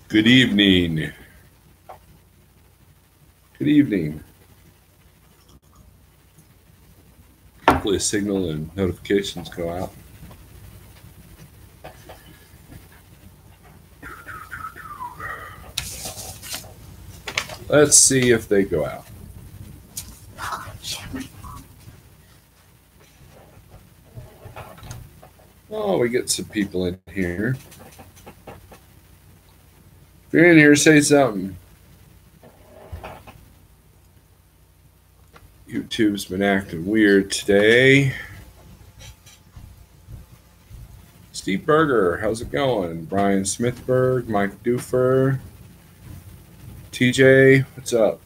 Good evening. Good evening. Hopefully, a signal and notifications go out. Let's see if they go out. Oh, we get some people in here. If you're in here, say something. YouTube's been acting weird today. Steve Berger, how's it going? Brian Smithberg, Mike Doofer, TJ, what's up?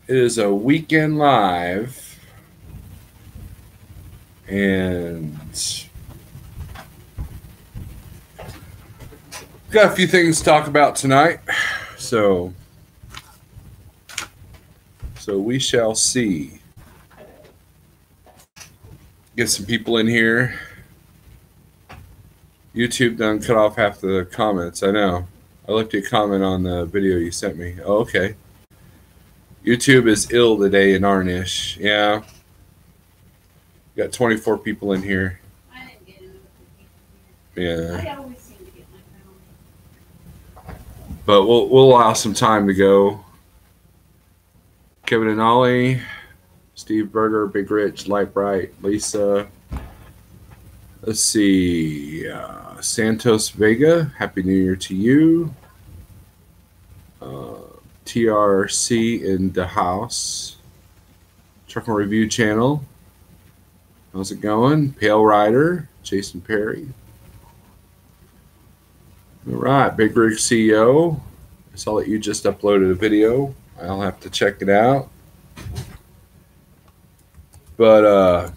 It is a weekend live, and got a few things to talk about tonight. So we shall see. Get some people in here. YouTube done cut off half the comments. I know. I looked at a comment on the video you sent me. Oh, okay. YouTube is ill today in Arnish. Yeah. Got 24 people in here. I didn't get a notification. Yeah. I always seem to get my phone. But we'll allow some time to go. Kevin and Ollie, Steve Berger, Big Rich, Light Bright, Lisa. Let's see. Santos Vega, Happy New Year to you. TRC in the house. Truck and Review channel. How's it going? Pale Rider, Jason Perry. All right, Big Rig CEO. I saw that you just uploaded a video. I'll have to check it out. But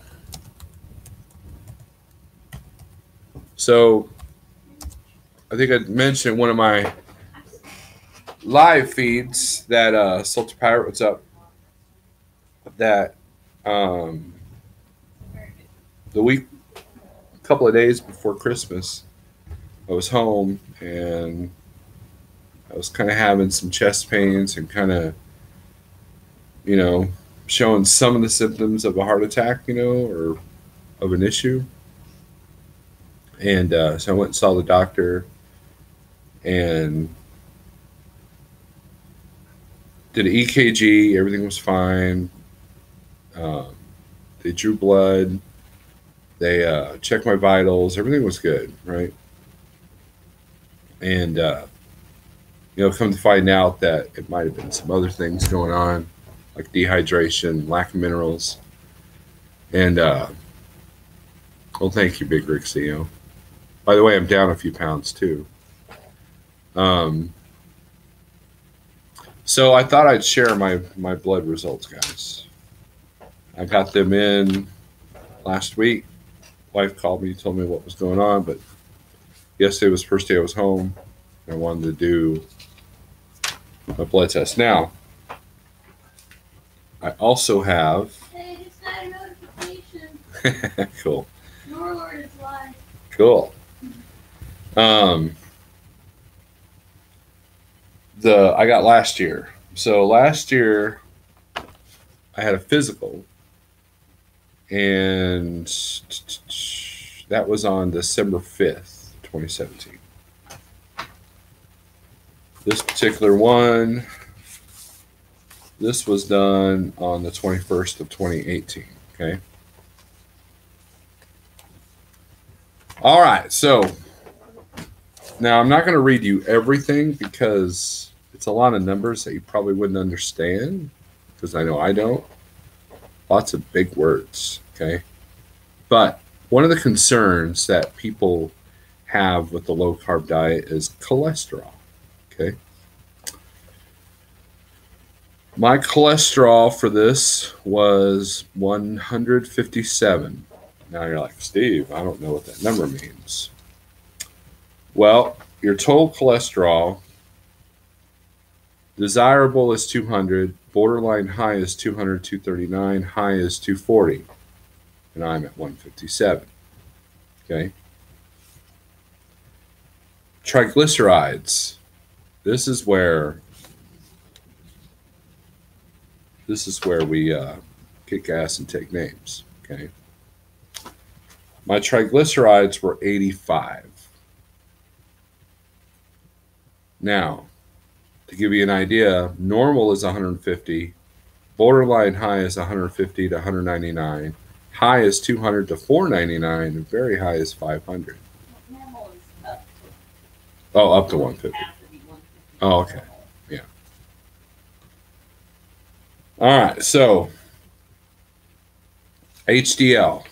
so I think I mentioned one of my live feeds that Salter Pirate, what's up? That the week, a couple of days before Christmas, I was home and I was kind of having some chest pains and kind of, showing some of the symptoms of a heart attack, or of an issue. And so I went and saw the doctor and did an EKG. Everything was fine. They drew blood. They checked my vitals. Everything was good, right? And, come to find out that it might have been some other things going on, like dehydration, lack of minerals. And, well, thank you, Big Rick CEO. By the way, I'm down a few pounds too. So I thought I'd share my blood results, guys. I got them in last week. Wife called me, told me what was going on, but yesterday was the first day I was home. I wanted to do my blood test. Now, I also have. Hey, just got a notification. Cool. Norlord is live. Cool. I got last year. So last year I had a physical, and that was on December 5th, 2017. This particular one, this was done on the 21st of 2018. Okay. All right. So now I'm not going to read you everything because it's a lot of numbers that you probably wouldn't understand, because I know I don't. Lots of big words. Okay. But one of the concerns that people have with the low carb diet is cholesterol. Okay. My cholesterol for this was 157. Now you're like, Steve, I don't know what that number means. Well, your total cholesterol, desirable is 200, borderline high is 200, 239, high is 240, and I'm at 157. Okay. Triglycerides. This is where we kick ass and take names. Okay. My triglycerides were 85. Now, to give you an idea, normal is 150, borderline high is 150 to 199, high is 200 to 499, and very high is 500. Normal is up. Oh, up to 150. Has to be 150. Oh, okay. Yeah. All right. So, HDL.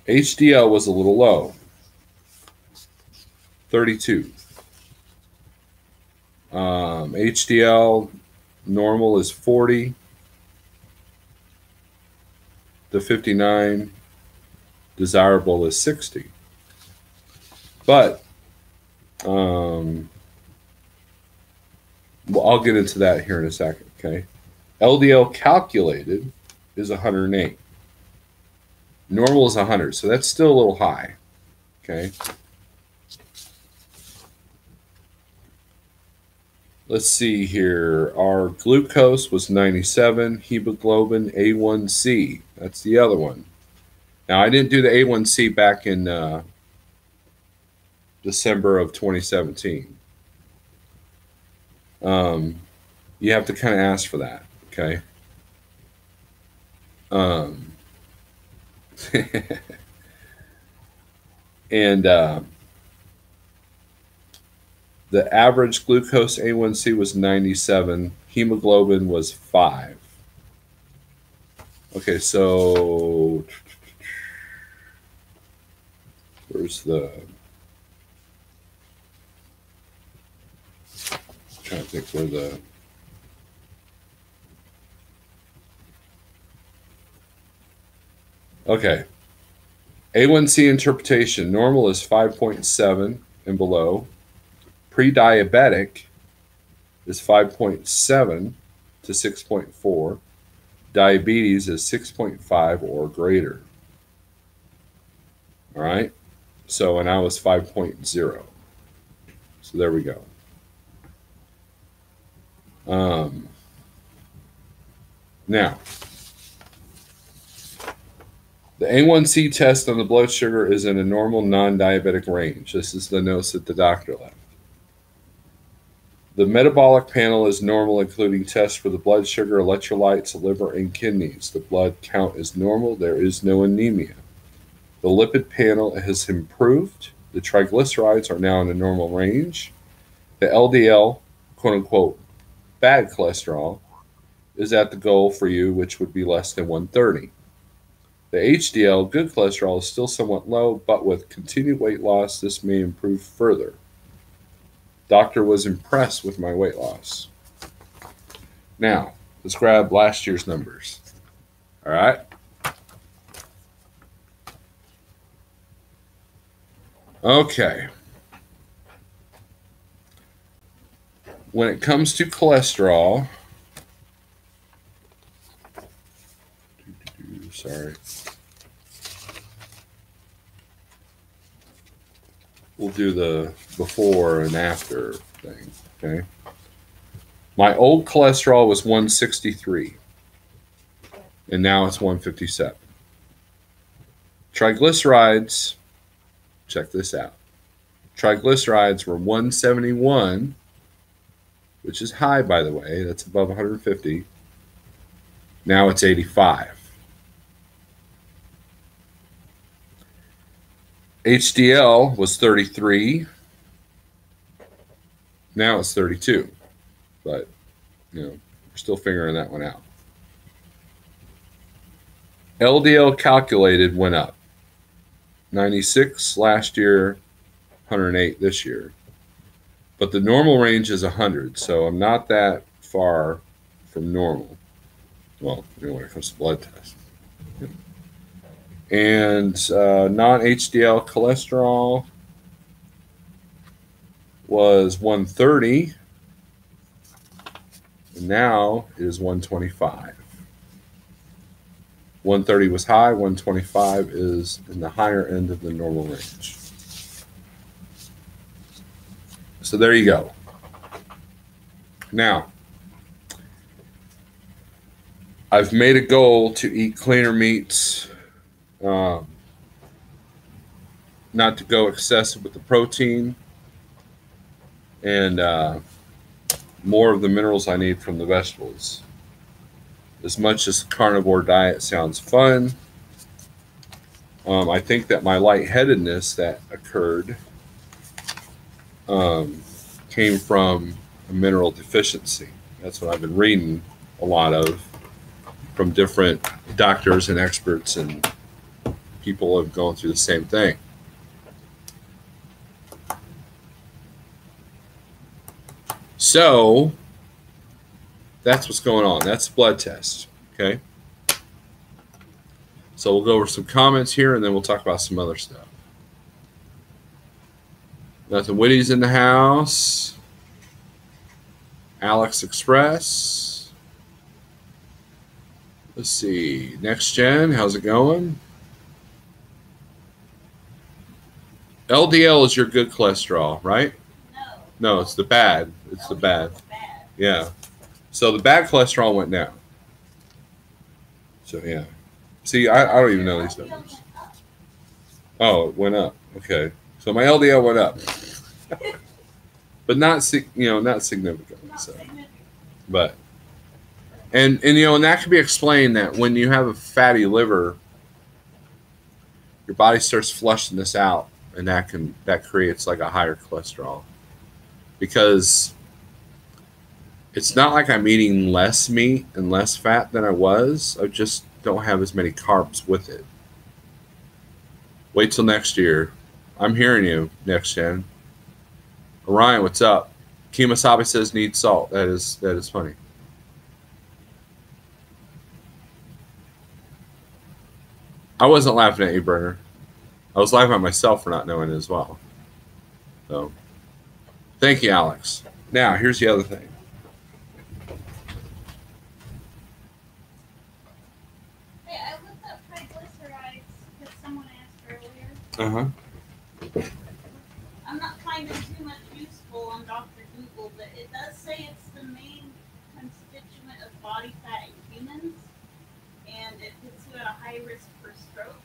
HDL was a little low, 32. HDL normal is 40 to 59. Desirable is 60. But well, I'll get into that here in a second. Okay. LDL calculated is 108. Normal is 100, so that's still a little high. Okay. Let's see here. Our glucose was 97, hemoglobin A1C. That's the other one. Now, I didn't do the A1C back in December of 2017. You have to kind of ask for that, okay? And the average glucose A1C was 97. Hemoglobin was 5. Okay, so where's the... I'm trying to think where the... Okay. A1C interpretation. Normal is 5.7 and below. Pre-diabetic is 5.7 to 6.4. Diabetes is 6.5 or greater. All right. So, and I was 5.0. So there we go. Now, the A1C test on the blood sugar is in a normal non-diabetic range. This is the notes that the doctor left. The metabolic panel is normal, including tests for the blood sugar, electrolytes, liver, and kidneys. The blood count is normal. There is no anemia. The lipid panel has improved. The triglycerides are now in a normal range. The LDL, quote-unquote, bad cholesterol, is at the goal for you, which would be less than 130. The HDL, good cholesterol, is still somewhat low, but with continued weight loss, this may improve further. Doctor was impressed with my weight loss. Now, let's grab last year's numbers. All right? Okay. When it comes to cholesterol, sorry. We'll do the before and after thing, okay? My old cholesterol was 163, and now it's 157. Triglycerides, check this out. Triglycerides were 171, which is high, by the way. That's above 150. Now it's 85. HDL was 33. Now it's 32. But, we're still figuring that one out. LDL calculated went up. 96 last year, 108 this year. But the normal range is 100, so I'm not that far from normal. Well, when it comes to blood tests. And non-HDL cholesterol was 130, and now it is 125. 130 was high, 125 is in the higher end of the normal range. So there you go. Now, I've made a goal to eat cleaner meats, um, not to go excessive with the protein, and more of the minerals I need from the vegetables. As much as the carnivore diet sounds fun, I think that my lightheadedness that occurred um, came from a mineral deficiency. That's what I've been reading a lot of from different doctors and experts, and people have gone through the same thing. So that's what's going on. That's the blood test. Okay. So we'll go over some comments here, and then we'll talk about some other stuff. Nothing Witty's in the house. Alex Express. Let's see. Next Gen, how's it going? LDL is your good cholesterol, right? No, it's the bad. It's the bad. Yeah. So the bad cholesterol went down. So yeah. See, I don't even know these numbers. Oh, it went up. Okay. So my LDL went up. But not significantly. So. But and that can be explained that when you have a fatty liver, your body starts flushing this out, and that creates like a higher cholesterol. Because it's not like I'm eating less meat and less fat than I was. I just don't have as many carbs with it. Wait till next year. I'm hearing you, Next Gen. Orion, what's up? Kimasabi says need salt. That is funny. I wasn't laughing at you, Brenner. I was laughing at myself for not knowing it as well. So, thank you, Alex. Now, here's the other thing. Hey, I looked up triglycerides because someone asked earlier. Uh-huh. I'm not finding too much useful on Dr. Google, but it does say it's the main constituent of body fat in humans, and it puts you at a high risk for stroke.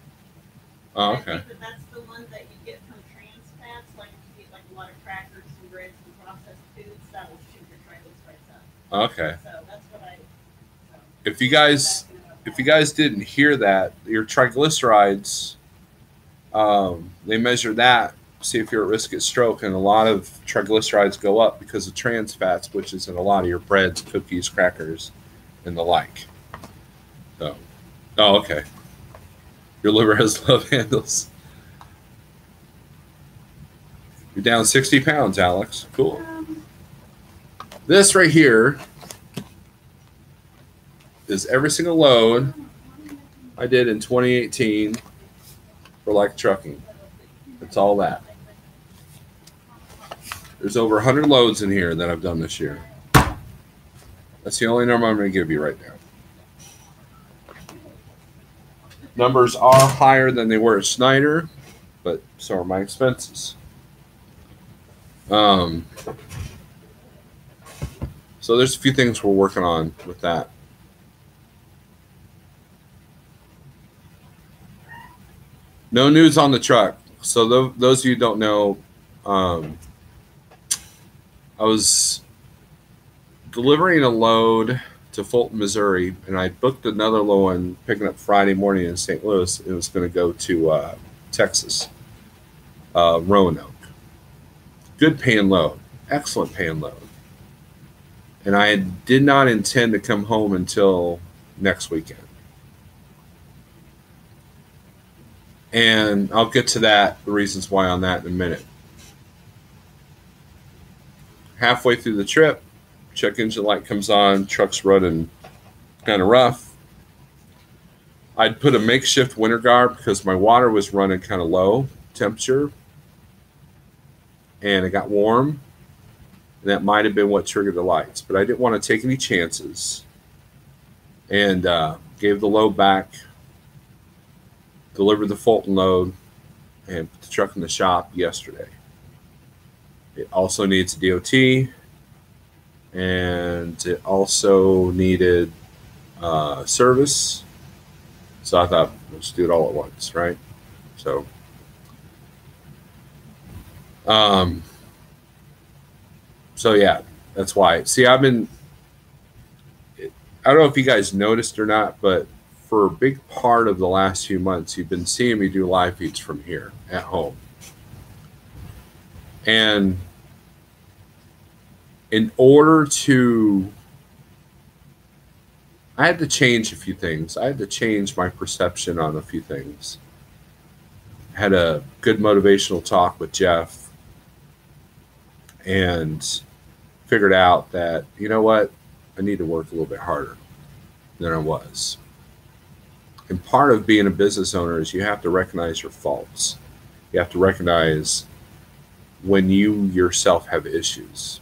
Oh, I okay. think that's the one that you get from trans fats, like if you eat like a lot of crackers and breads and processed foods, that will shoot your triglycerides up. Okay. So that's what I. So If you guys didn't hear that, your triglycerides, they measure that, see if you're at risk of stroke, and a lot of triglycerides go up because of trans fats, which is in a lot of your breads, cookies, crackers, and the like. So, oh, okay. Your liver has love handles. You're down 60 pounds, Alex. Cool. This right here is every single load I did in 2018 for like trucking. It's all that. There's over 100 loads in here that I've done this year. That's the only number I'm going to give you right now. Numbers are higher than they were at Snyder, but so are my expenses. So there's a few things we're working on with that. No news on the truck. So those of you who don't know, I was delivering a load to Fulton, Missouri, and I booked another load picking up Friday morning in St. Louis. It was going to go to Texas, Roanoke. Good paying load, excellent paying load. And I did not intend to come home until next weekend. And I'll get to that, the reasons why on that in a minute. Halfway through the trip, check engine light comes on, truck's running kind of rough. I'd put a makeshift winter guard because my water was running kind of low temperature, and it got warm, and that might have been what triggered the lights. But I didn't want to take any chances, and gave the load back, delivered the Fulton load, and put the truck in the shop yesterday. It also needs DOT, and it also needed service. So I thought, let's do it all at once, right? So, um, so yeah, that's why. See, I've been. I don't know if you guys noticed or not, but for a big part of the last few months, you've been seeing me do live feeds from here at home. And in order to, I had to change a few things. I had to change my perception on a few things. Had a good motivational talk with Jeff and figured out that, you know what, I need to work a little bit harder than I was. And part of being a business owner is you have to recognize your faults. You have to recognize when you yourself have issues.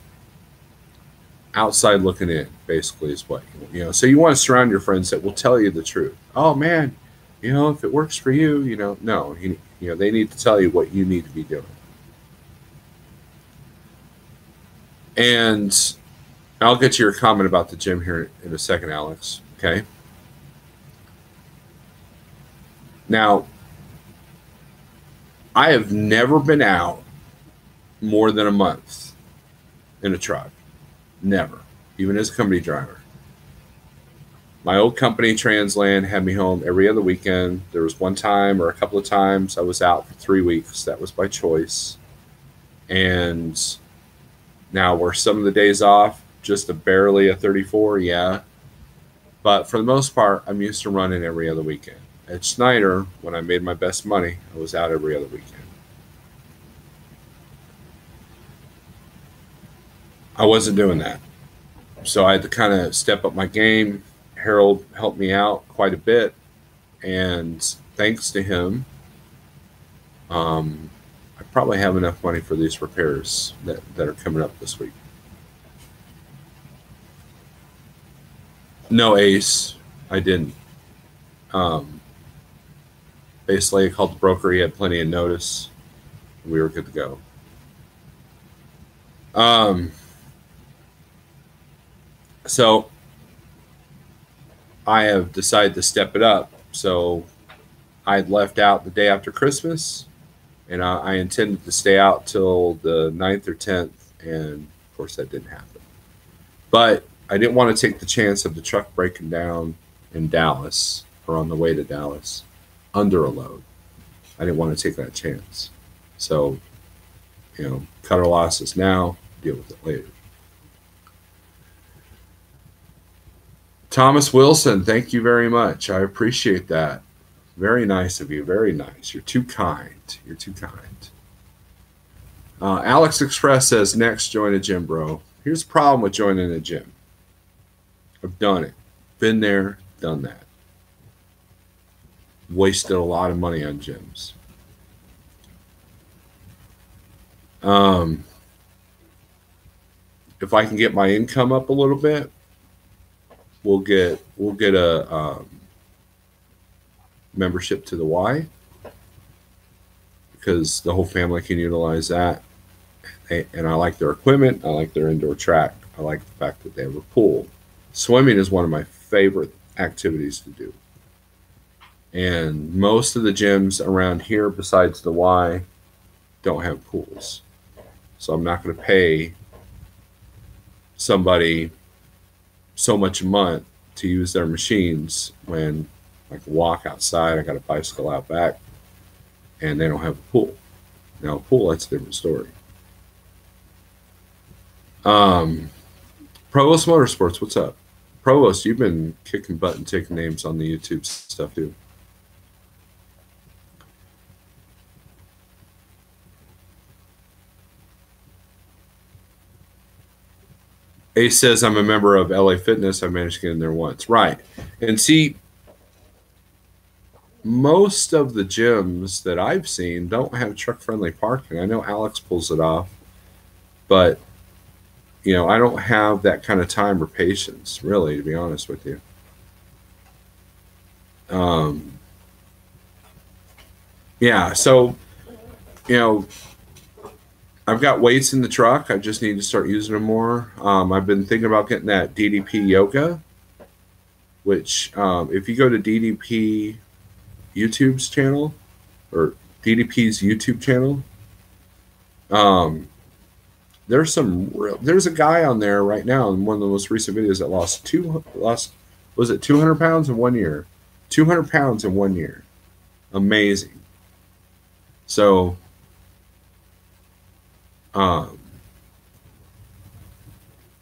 Outside looking in, basically, is what you know. So you want to surround your friends that will tell you the truth. Oh man, you know, if it works for you, you know, no, you know, they need to tell you what you need to be doing. And I'll get to your comment about the gym here in a second, Alex. Okay. Now, I have never been out more than a month in a truck. Never, even as a company driver. My old company, Transland, had me home every other weekend. There was one time or a couple of times I was out for 3 weeks. That was by choice. And now were some of the days off just barely a 34? Yeah. But for the most part, I'm used to running every other weekend. At Schneider, when I made my best money, I was out every other weekend. I wasn't doing that. So I had to kind of step up my game. Harold helped me out quite a bit. And thanks to him, I probably have enough money for these repairs that are coming up this week. No, Ace, I didn't. Um, Basically, I called the broker. He had plenty of notice. We were good to go. Um, so I have decided to step it up. So I had left out the day after Christmas, and I intended to stay out till the 9th or 10th, and of course that didn't happen. But I didn't want to take the chance of the truck breaking down in Dallas or on the way to Dallas under a load. I didn't want to take that chance. So, you know, cut our losses now, deal with it later. Thomas Wilson, thank you very much. I appreciate that. Very nice of you. Very nice. You're too kind. You're too kind. Alex Express says, next, join a gym, bro. Here's the problem with joining a gym. I've done it. Been there, done that. Wasted a lot of money on gyms. If I can get my income up a little bit, we'll get a membership to the Y, because the whole family can utilize that. And I like their equipment. I like their indoor track. I like the fact that they have a pool. Swimming is one of my favorite activities to do. And most of the gyms around here, besides the Y, don't have pools. So I'm not going to pay somebody so much a month to use their machines when I can walk outside. I got a bicycle out back, and they don't have a pool. Now, a pool, that's a different story. Provost Motorsports, what's up? Provost, you've been kicking butt and taking names on the YouTube stuff too. Ace says, I'm a member of LA Fitness. I managed to get in there once. Right. And see, most of the gyms that I've seen don't have truck-friendly parking. I know Alex pulls it off, but, you know, I don't have that kind of time or patience, really, to be honest with you. Yeah, so, you know, I've got weights in the truck. I just need to start using them more. I've been thinking about getting that DDP yoga, which if you go to DDP YouTube's channel or DDP's YouTube channel, um, there's a guy on there right now in one of the most recent videos that lost was it 200 pounds in 1 year, 200 pounds in 1 year, amazing. So um,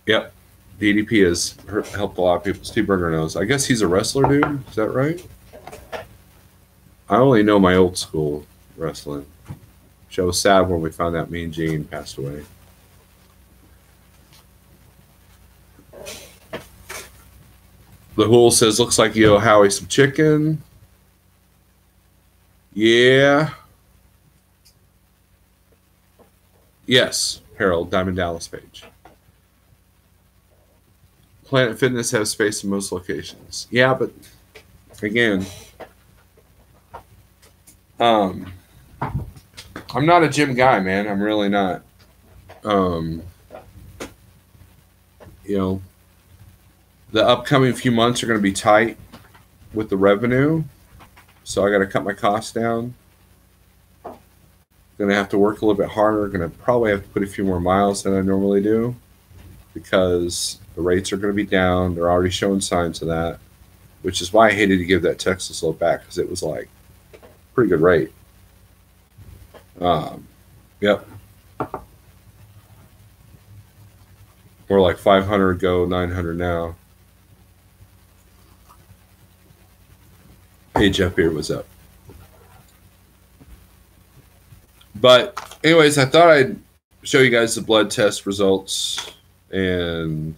yep, DDP has helped a lot of people. Steve Berger knows. I guess he's a wrestler, dude. Is that right? I only know my old school wrestling. Which I was sad when we found out me and Gene passed away. The Hool says, looks like you owe Howie some chicken. Yeah. Yes, Harold, Diamond Dallas page. Planet Fitness has space in most locations. Yeah, but again, I'm not a gym guy, man. I'm really not. You know, the upcoming few months are going to be tight with the revenue, so I got to cut my costs down. Going to have to work a little bit harder. Going to probably have to put a few more miles than I normally do because the rates are going to be down. They're already showing signs of that, which is why I hated to give that Texas load back because it was like a pretty good rate. Yep. More like 500 go, 900 now. Hey, Jeff Beard was up. But anyways, I thought I'd show you guys the blood test results. And,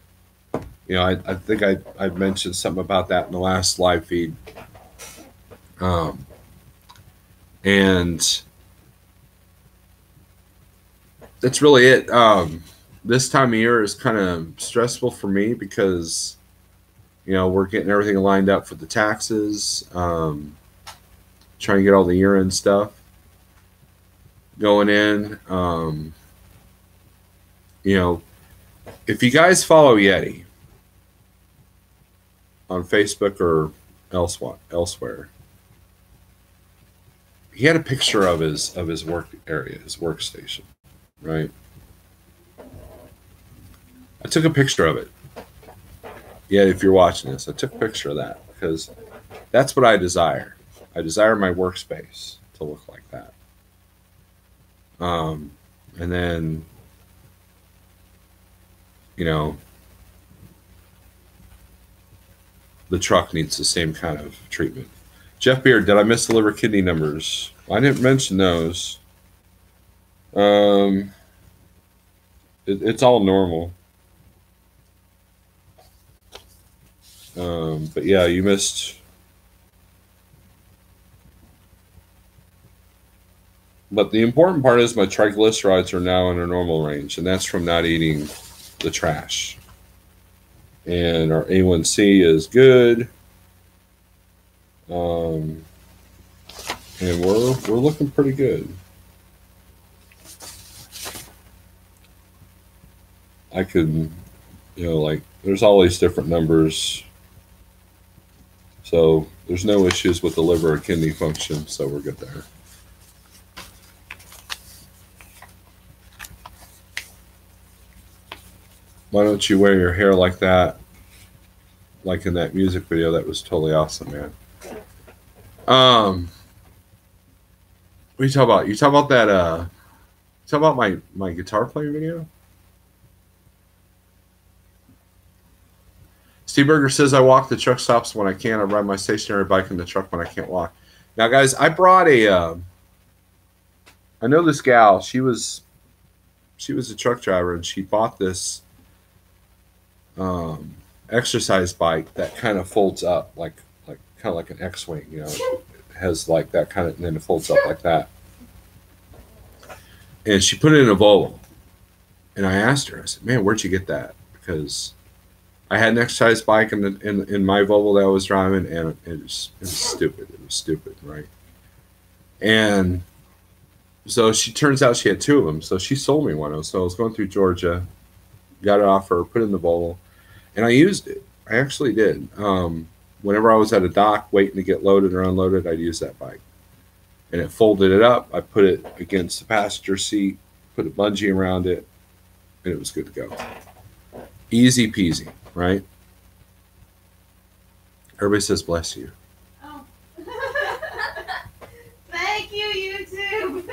you know, I think I mentioned something about that in the last live feed. And that's really it. This time of year is kind of stressful for me because, you know, we're getting everything lined up for the taxes, trying to get all the year-end stuff going in. You know, if you guys follow Yeti on Facebook or elsewhere, he had a picture of his work area, his workstation, right? I took a picture of it. Yeah, if you're watching this, I took a picture of that because that's what I desire. I desire my workspace to look like that. And then, you know, the truck needs the same kind of treatment. Jeff Beard, did I miss the liver kidney numbers? I didn't mention those. It's all normal. But yeah, you missed. But the important part is my triglycerides are now in a normal range, and that's from not eating the trash. And our A1C is good. And we're looking pretty good. I could, you know, like there's all these different numbers. So there's no issues with the liver or kidney function, so we're good there. Why don't you wear your hair like that? Like in that music video, that was totally awesome, man. What are you talking about? You talk about that talk about my guitar playing video? Steve Berger says I walk the truck stops when I can. I ride my stationary bike in the truck when I can't walk. Now, guys, I brought I know this gal. She was a truck driver, and she bought this exercise bike that kind of folds up like kind of like an X-wing. You know, it has like that kind of, and then it folds up like that. And she put it in a Volvo. And I asked her, I said, "Man, where'd you get that?" Because I had an exercise bike in my Volvo that I was driving, and it was stupid. It was stupid, right? And So she turns out she had two of them. So she sold me one. So I was going through Georgia, got it off her, put it in the bowl, and I used it. I actually did. Whenever I was at a dock waiting to get loaded or unloaded, I'd use that bike. And it folded it up. I put it against the passenger seat, put a bungee around it, and it was good to go. Easy peasy, right? Everybody says bless you. Oh. Thank you, YouTube.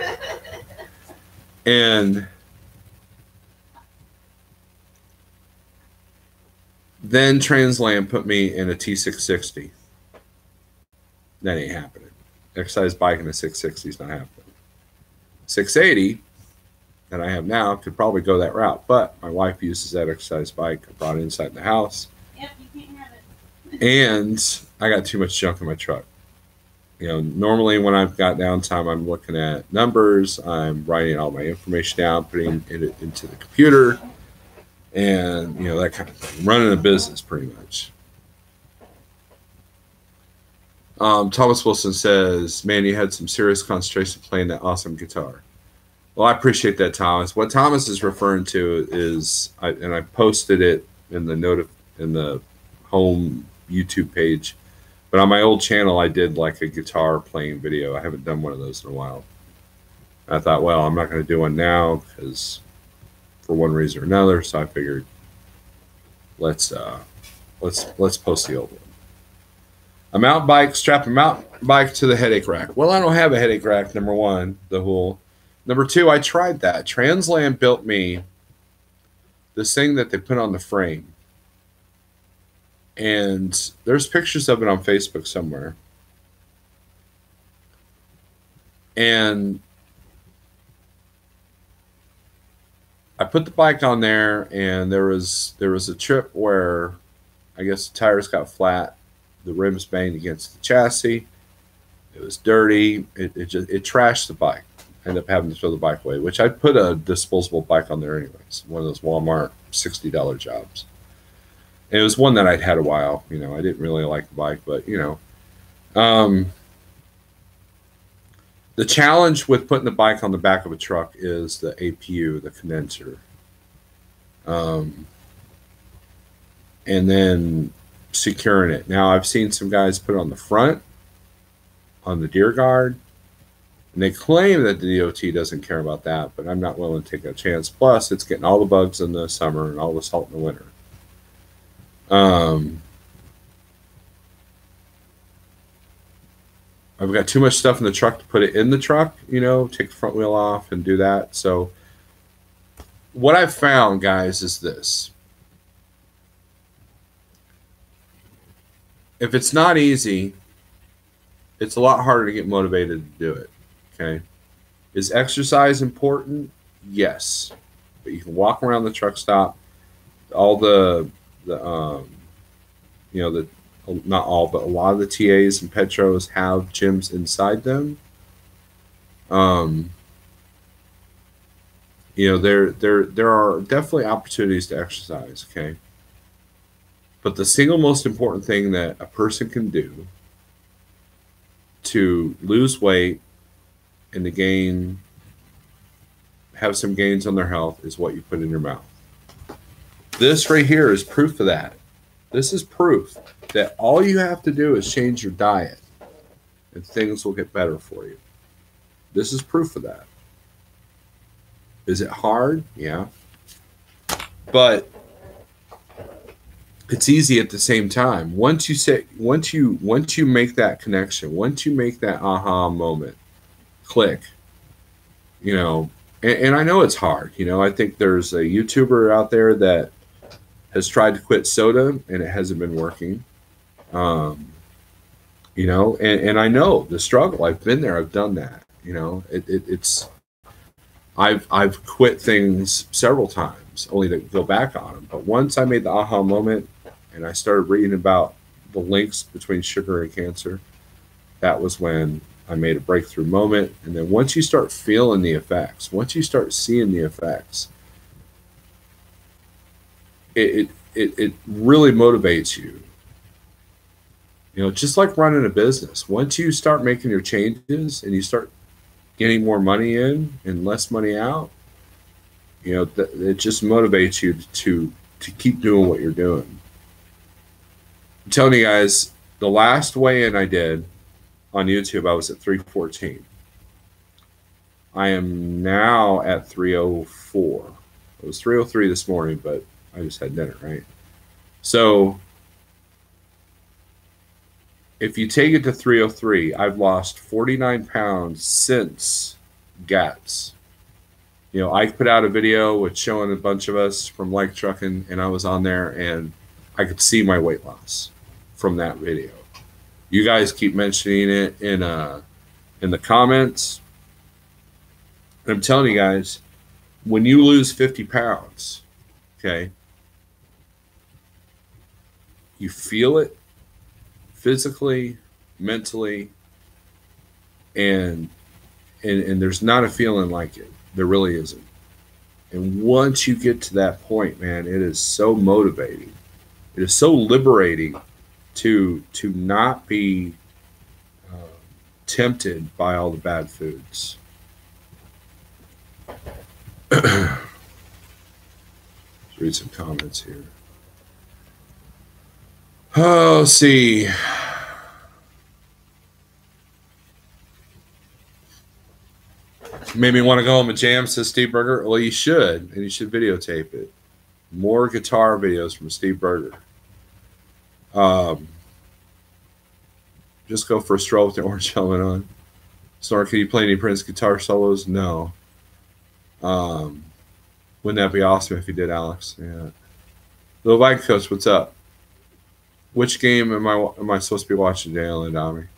And then Transland put me in a T660. That ain't happening. Exercise bike in a 660 is not happening. 680 that I have now could probably go that route, but my wife uses that exercise bike. I brought it inside the house. Yep, you can't have it. And I got too much junk in my truck. You know, normally when I've got downtime, I'm looking at numbers, I'm writing all my information down, putting it into the computer, and, you know, that kind of thing. Running a business, pretty much. Thomas Wilson says, man, you had some serious concentration playing that awesome guitar. Well, I appreciate that, Thomas. What Thomas is referring to is, and I posted it in the home YouTube page, but on my old channel, I did like a guitar playing video. I haven't done one of those in a while. I thought, well, I'm not going to do one now because for one reason or another. So I figured, let's post the old one. A mountain bike, strap a mountain bike to the headache rack. Well, I don't have a headache rack. Number one, the Hool. Number two, I tried that. Transland built me this thing that they put on the frame. And there's pictures of it on Facebook somewhere. And I put the bike on there, and there was a trip where I guess the tires got flat, the rims banged against the chassis. It was dirty. It trashed the bike. I ended up having to throw the bike away, which I put a disposable bike on there anyways. One of those Walmart $60 jobs. And it was one that I'd had a while. You know, I didn't really like the bike, but you know, the challenge with putting the bike on the back of a truck is the APU, the condenser, and then securing it. Now, I've seen some guys put it on the front, on the deer guard, and they claim that the DOT doesn't care about that, but I'm not willing to take that chance. Plus, it's getting all the bugs in the summer and all the salt in the winter. I've got too much stuff in the truck to put it in the truck, you know, take the front wheel off and do that. So what I've found, guys, is this. If it's not easy, it's a lot harder to get motivated to do it, okay? Is exercise important? Yes. But you can walk around the truck stop. All you know, not all, but a lot of the TAs and Petros have gyms inside them. You know, there are definitely opportunities to exercise, okay? But the single most important thing that a person can do to lose weight and to have some gains on their health is what you put in your mouth. This right here is proof of that. This is proof that all you have to do is change your diet and things will get better for you. This is proof of that. Is it hard? Yeah. But it's easy at the same time. Once you make that connection, once you make that aha moment, click, you know, and I know it's hard. You know, I think there's a YouTuber out there that has tried to quit soda and it hasn't been working. You know, and I know the struggle. I've been there. I've done that. You know, I've quit things several times only to go back on them. But once I made the aha moment and I started reading about the links between sugar and cancer, that was when I made a breakthrough moment. And then once you start feeling the effects, once you start seeing the effects, it really motivates you. You know, just like running a business. Once you start making your changes and you start getting more money in and less money out, you know, it just motivates you to keep doing what you're doing. I'm telling you guys, the last weigh-in I did on YouTube, I was at 314. I am now at 304. It was 303 this morning, but I just had dinner, right? So if you take it to 303, I've lost 49 pounds since GATS. You know, I put out a video with showing a bunch of us from Like Trucking, and I was on there, and I could see my weight loss from that video. You guys keep mentioning it in the comments. And I'm telling you guys, when you lose 50 pounds, okay, you feel it physically, mentally, and there's not a feeling like it. There really isn't. And once you get to that point, man, it is so motivating. It is so liberating to not be tempted by all the bad foods. Let's read some comments here. Oh, let's see. Made me want to go home and jam, says Steve Berger. Well, you should, and you should videotape it. More guitar videos from Steve Berger. Just go for a stroll with the orange helmet on. Sorry, can you play any Prince guitar solos? No. Wouldn't that be awesome if you did, Alex? Yeah. Little Bike Coach, what's up? Which game am I supposed to be watching, Dale and Dami?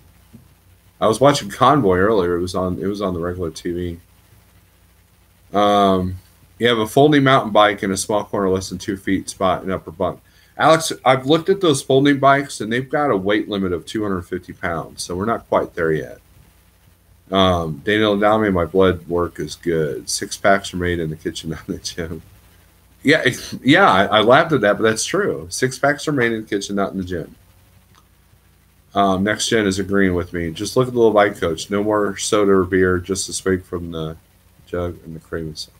I was watching Convoy earlier. It was on the regular TV. You have a folding mountain bike in a small corner less than 2 feet spot in upper bunk. Alex, I've looked at those folding bikes, and they've got a weight limit of 250 pounds, so we're not quite there yet. Daniel and Dami, my blood work is good. 6 packs are made in the kitchen, not in the gym. Yeah, I laughed at that, but that's true. 6 packs are made in the kitchen, not in the gym. Next Gen is agreeing with me. Just look at the Little Bike Coach. No more soda or beer, just a swig from the jug and the cream and stuff.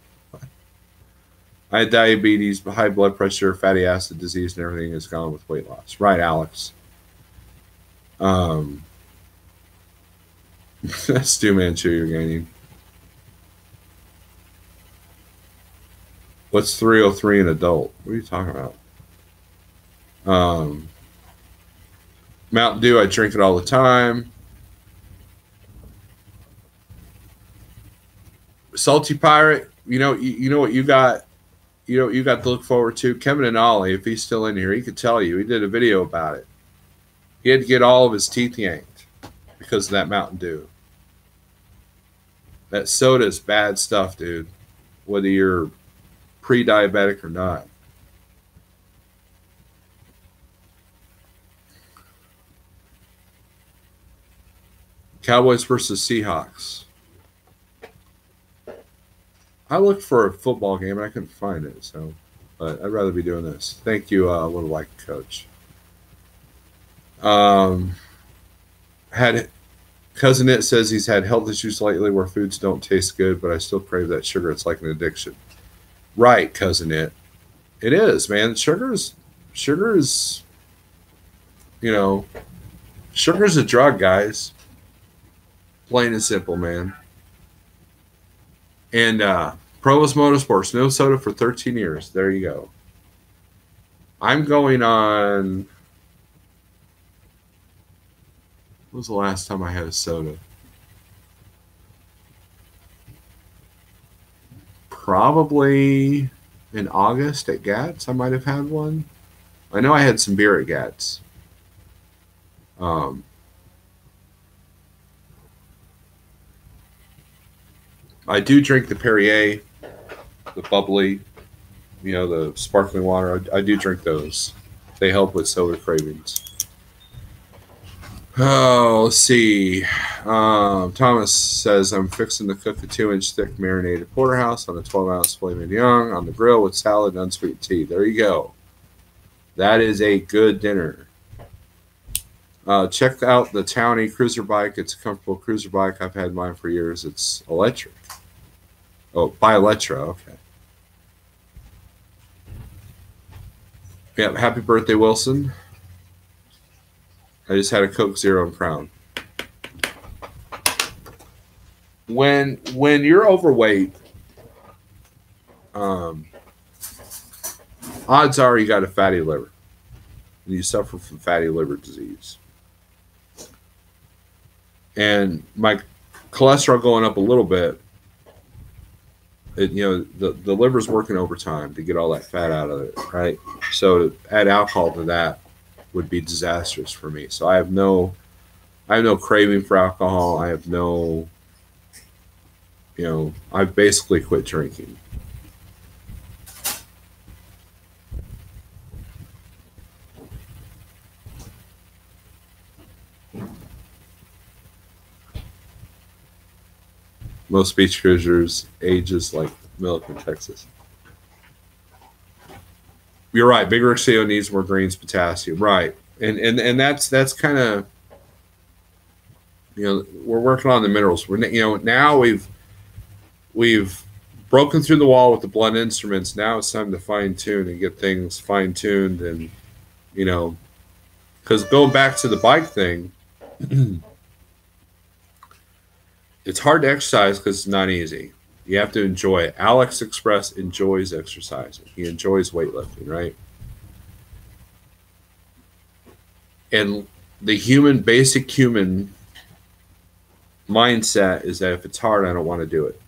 I had diabetes, high blood pressure, fatty acid disease, and everything is gone with weight loss. Right, Alex. Stu Manchu, you're gaining. What's 303 an adult? What are you talking about? Mountain Dew, I drink it all the time. Salty Pirate, you know what you got. You know what you got to look forward to. Kevin and Ollie, if he's still in here, he could tell you. He did a video about it. He had to get all of his teeth yanked because of that Mountain Dew. That soda is bad stuff, dude. Whether you're pre-diabetic or not. Cowboys versus Seahawks. I looked for a football game and I couldn't find it, so but I'd rather be doing this. Thank you, Little Like Coach. Had Cousin It says he's had health issues lately where foods don't taste good, but I still crave that sugar. It's like an addiction. Right, Cousin It. It is, man. Sugar is, you know, sugar's a drug, guys. Plain and simple, man. And Provost Motorsports, no soda for 13 years. There you go. I'm going on. When was the last time I had a soda? Probably in August at GATS. I might have had one. I know I had some beer at GATS. I do drink the Perrier, the bubbly, you know, the sparkling water. I do drink those. They help with soda cravings. Oh, let's see. Thomas says, I'm fixing to cook a 2-inch thick marinated porterhouse on a 12-ounce filet mignon on the grill with salad and unsweet tea. There you go. That is a good dinner. Check out the Townie cruiser bike. It's a comfortable cruiser bike. I've had mine for years. It's electric. Oh, by Electra. Okay. Yeah. Happy birthday, Wilson. I just had a Coke Zero and Crown. When you're overweight, um, odds are you got a fatty liver, and you suffer from fatty liver disease. And my cholesterol going up a little bit. The liver's working overtime to get all that fat out of it, right? So to add alcohol to that would be disastrous for me. So I have no craving for alcohol. I have no, I've basically quit drinking. Most beach cruisers ages like milk in Texas. You're right. Big Rick CO needs more greens, potassium. Right, and that's kind of we're working on the minerals. We're now we've broken through the wall with the blunt instruments. Now it's time to fine tune and get things fine tuned, and because going back to the bike thing. It's hard to exercise because it's not easy. You have to enjoy it. Alex Express enjoys exercising. He enjoys weightlifting, right? And the basic human mindset is that if it's hard, I don't want to do it.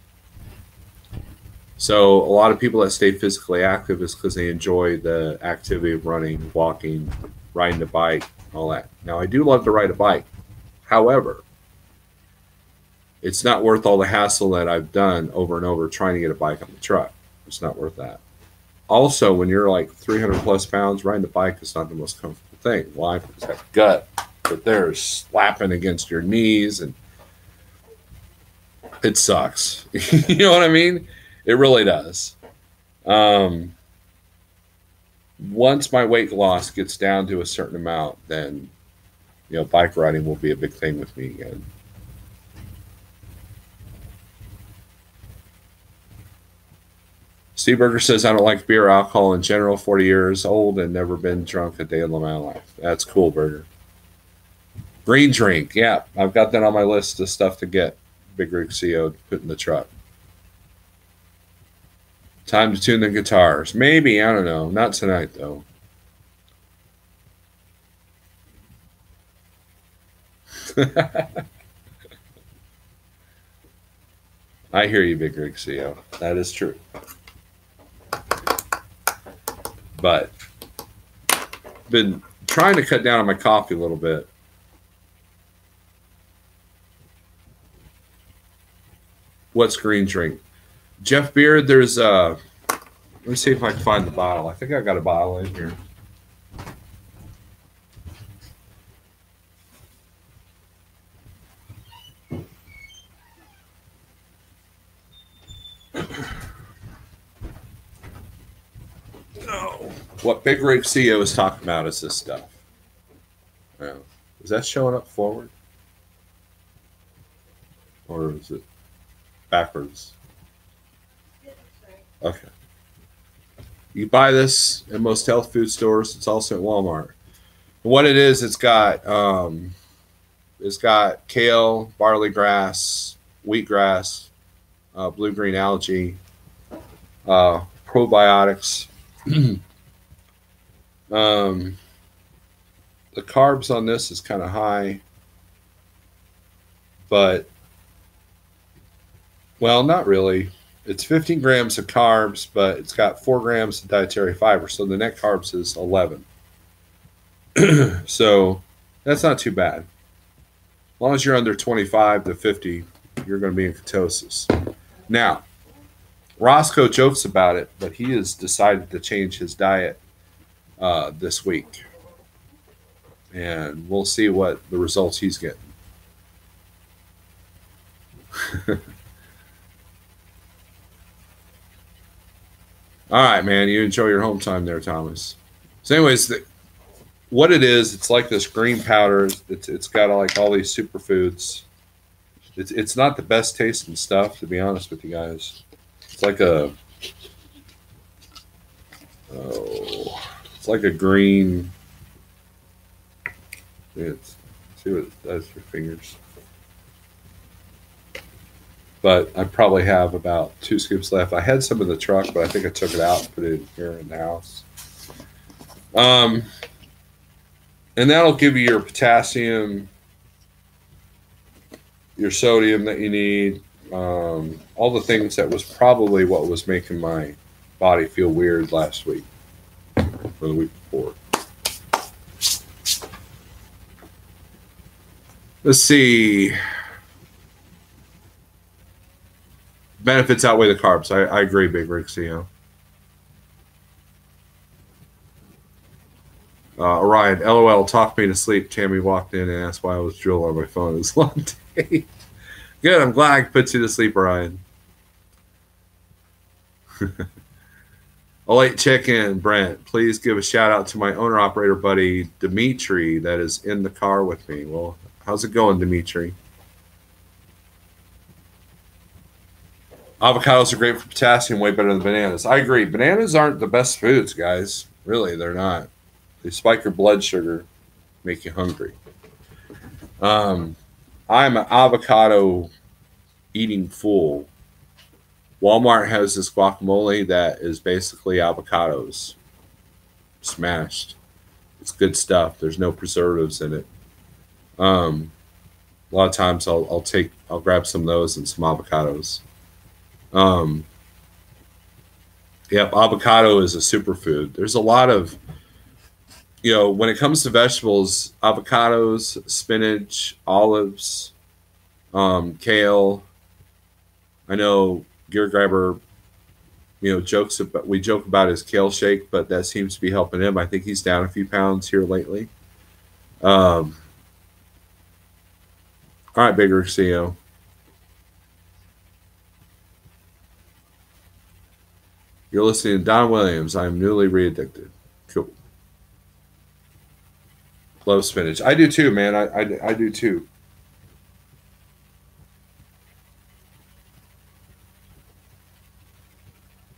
So a lot of people that stay physically active is because they enjoy the activity of running, walking, riding a bike, all that. Now, I do love to ride a bike. However, it's not worth all the hassle that I've done over and over trying to get a bike on the truck. It's not worth that. Also, when you're like 300 plus pounds, riding a bike is not the most comfortable thing. Why? Because that gut that there is slapping against your knees, and it sucks. You know what I mean? It really does. Once my weight loss gets down to a certain amount, then bike riding will be a big thing with me again. Steve Berger says, I don't like beer or alcohol in general, 40 years old and never been drunk a day in my life. That's cool, Berger. Green drink. Yeah, I've got that on my list of stuff to get. Big Rig CO to put in the truck. Time to tune the guitars. Maybe, I don't know. Not tonight, though. I hear you, Big Rig CO. That is true. But been trying to cut down on my coffee a little bit. What's green drink? Jeff Beard, there's let me see if I can find the bottle. I think I got a bottle in here. No. What Big Rig CO is talking about is this stuff. Yeah. Is that showing up forward? Or is it backwards? Okay. You buy this in most health food stores. It's also at Walmart. What it is, it's got kale, barley grass, wheatgrass, blue-green algae, probiotics. The carbs on this is kind of high, but well, not really. It's 15 grams of carbs, but it's got 4 grams of dietary fiber, so the net carbs is 11. So that's not too bad. As long as you're under 25 to 50, you're going to be in ketosis. Now, Roscoe jokes about it, but he has decided to change his diet this week. And we'll see what the results he's getting. All right, man. You enjoy your home time there, Thomas. So anyways, what it is, it's like this green powder. It's got like all these superfoods. It's not the best tasting stuff, to be honest with you guys. It's like a it's like a green. It's see what it does for fingers. But I probably have about 2 scoops left. I had some in the truck, but I think I took it out and put it in here in the house. And that'll give you your potassium, your sodium that you need, all the things that was probably what was making my body feel weird last week or the week before. Let's see. Benefits outweigh the carbs. I agree, Big Rick CEO. Orion, LOL, talked me to sleep. Tammy walked in and asked why I was drilled on my phone. It was a long day. Good, I'm glad I could put you to sleep, Orion. I'll eat chicken, Brent. Please give a shout out to my owner-operator buddy, Dimitri, that is in the car with me. Well, how's it going, Dimitri? Avocados are great for potassium, way better than bananas. I agree. Bananas aren't the best foods, guys. Really, they're not. They spike your blood sugar, make you hungry. I'm an avocado eating fool. Walmart has this guacamole that is basically avocados smashed. It's good stuff. There's no preservatives in it. A lot of times I'll grab some of those and some avocados. Yep, avocado is a superfood. There's a lot of, when it comes to vegetables, avocados, spinach, olives, kale. I know Gear Grabber, we joke about his kale shake, but that seems to be helping him. I think he's down a few pounds here lately. All right, Bigger CEO. You're listening to Don Williams. I'm newly re-addicted. Cool. Love spinach. I do too, man. I do too.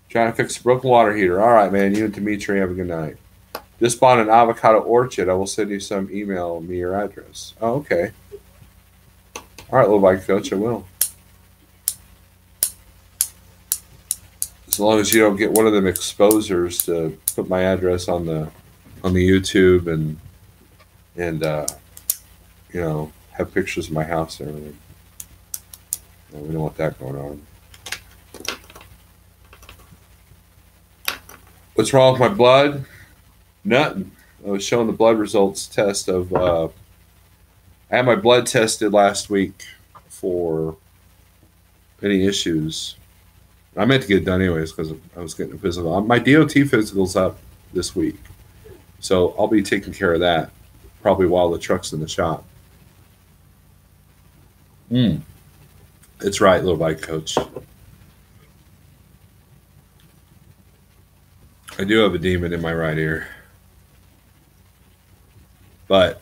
Trying to fix a broken water heater. All right, man. You and Dimitri have a good night. Just bought an avocado orchard. I will send you some email me your address. Oh, okay. All right, little bike coach, I will. As long as you don't get one of them exposers to put my address on the YouTube and have pictures of my house and everything. No, we don't want that going on. What's wrong with my blood? Nothing. I was showing the blood results test of. I had my blood tested last week for any issues. I meant to get it done anyways because I was getting a physical. My DOT physical's up this week, so I'll be taking care of that probably while the truck's in the shop. It's right, little bike coach. I do have a demon in my right ear, but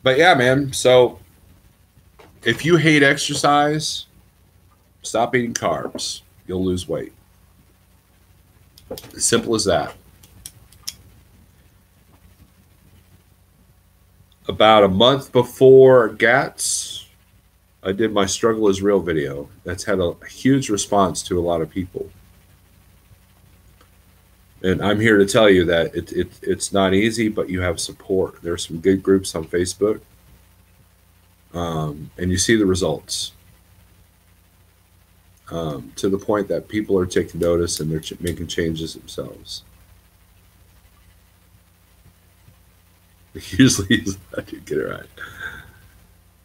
yeah, man. So if you hate exercise, stop eating carbs. You'll lose weight. As simple as that. About a month before GATS, I did my Struggle is Real video. That's had a huge response to a lot of people. And I'm here to tell you that it's not easy, but you have support. There's some good groups on Facebook. And you see the results. To the point that people are taking notice and they're making changes themselves. Usually, I did get it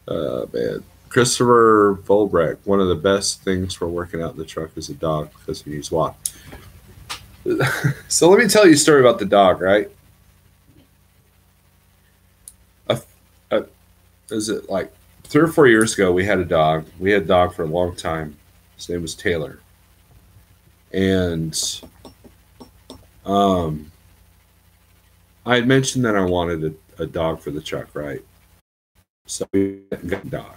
right. Man. Christopher Volbrecht, one of the best things for working out in the truck is a dog because he needs walk. So let me tell you a story about the dog, right? Is it like 3 or 4 years ago, we had a dog. We had a dog for a long time. His name was Taylor. And I had mentioned that I wanted a dog for the truck, right? So we got a dog.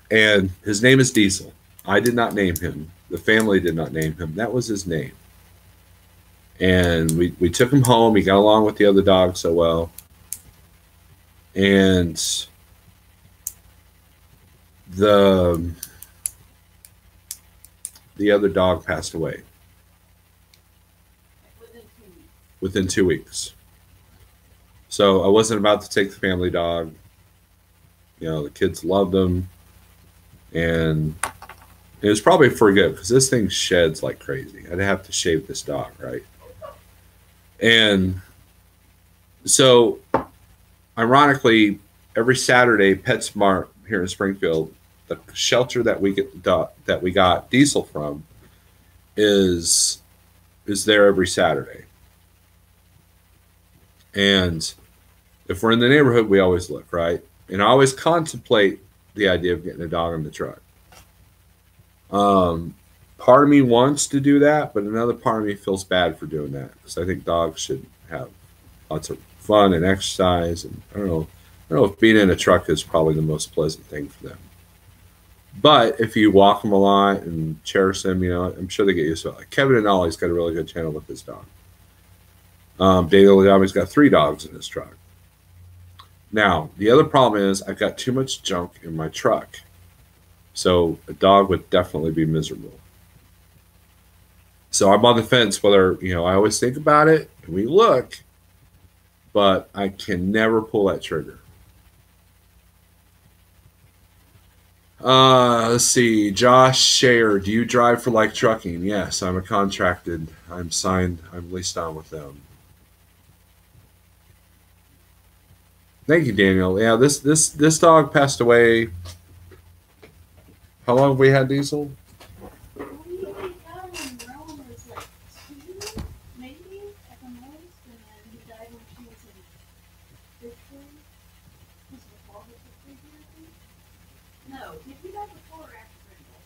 And his name is Diesel. I did not name him. The family did not name him. That was his name. And we took him home. He got along with the other dog so well. And the other dog passed away within 2 weeks. So I wasn't about to take the family dog. You know, the kids loved him. And it was probably for good because this thing sheds like crazy. I'd have to shave this dog, right? And so, ironically, every Saturday, PetSmart here in Springfield, the shelter that we got Diesel from, is there every Saturday. And if we're in the neighborhood, we always look, right? And I always contemplate the idea of getting a dog in the truck. Part of me wants to do that, but another part of me feels bad for doing that because I think dogs should have lots of fun and exercise. And I don't know if being in a truck is probably the most pleasant thing for them. But if you walk them a lot and cherish them, you know, I'm sure they get used to it. Like Kevin and Ollie's got a really good channel with his dog. David Oladiami's got 3 dogs in his truck. Now, the other problem is I've got too much junk in my truck. So a dog would definitely be miserable. So I'm on the fence whether, you know, I always think about it and we look, but I can never pull that trigger. Let's see. Josh Shayer, do you drive for Like Trucking? Yes, I'm I'm signed, I'm leased on with them. Thank you, Daniel. Yeah, this dog passed away. How long have we had Diesel? We got him when Rowan was like 2, maybe at the most, and then he died when she was in 5th grade. Was it before her 5th grade year, I think? No, did he die before or after Brindle?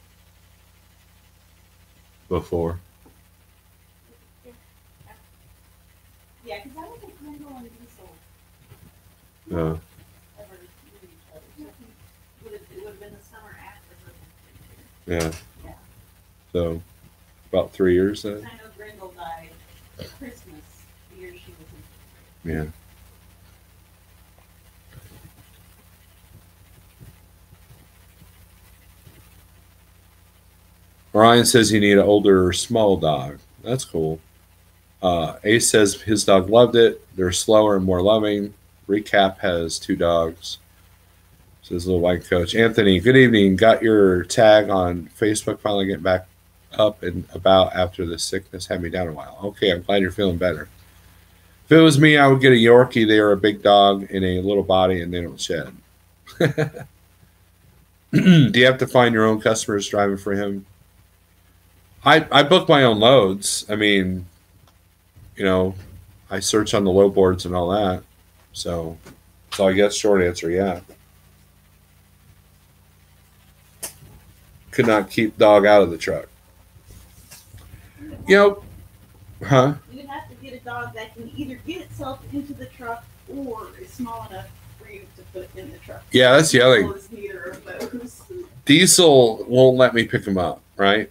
Before. Yeah, because I don't think Brindle and Diesel Uh, ever knew each other. So I think it would have been the summer after her 5th grade yeah. year. Yeah. So about 3 years then. I know Brindle died Christmas the year she was in 5th grade. Yeah. Ryan says you need an older, small dog. That's cool. Ace says his dog loved it. They're slower and more loving. Recap has 2 dogs. Says little white coach. Anthony, good evening. Got your tag on Facebook. Finally getting back up and about after the sickness had me down a while. Okay, I'm glad you're feeling better. If it was me, I would get a Yorkie. They are a big dog in a little body and they don't shed. Do you have to find your own customers driving for him? I book my own loads. I mean, you know, I search on the load boards and all that. So I guess short answer, yeah. Could not keep dog out of the truck. You know, huh? You would have to get a dog that can either get itself into the truck or is small enough for you to put in the truck. Yeah, that's the other thing. Neither of those. Diesel won't let me pick him up, right?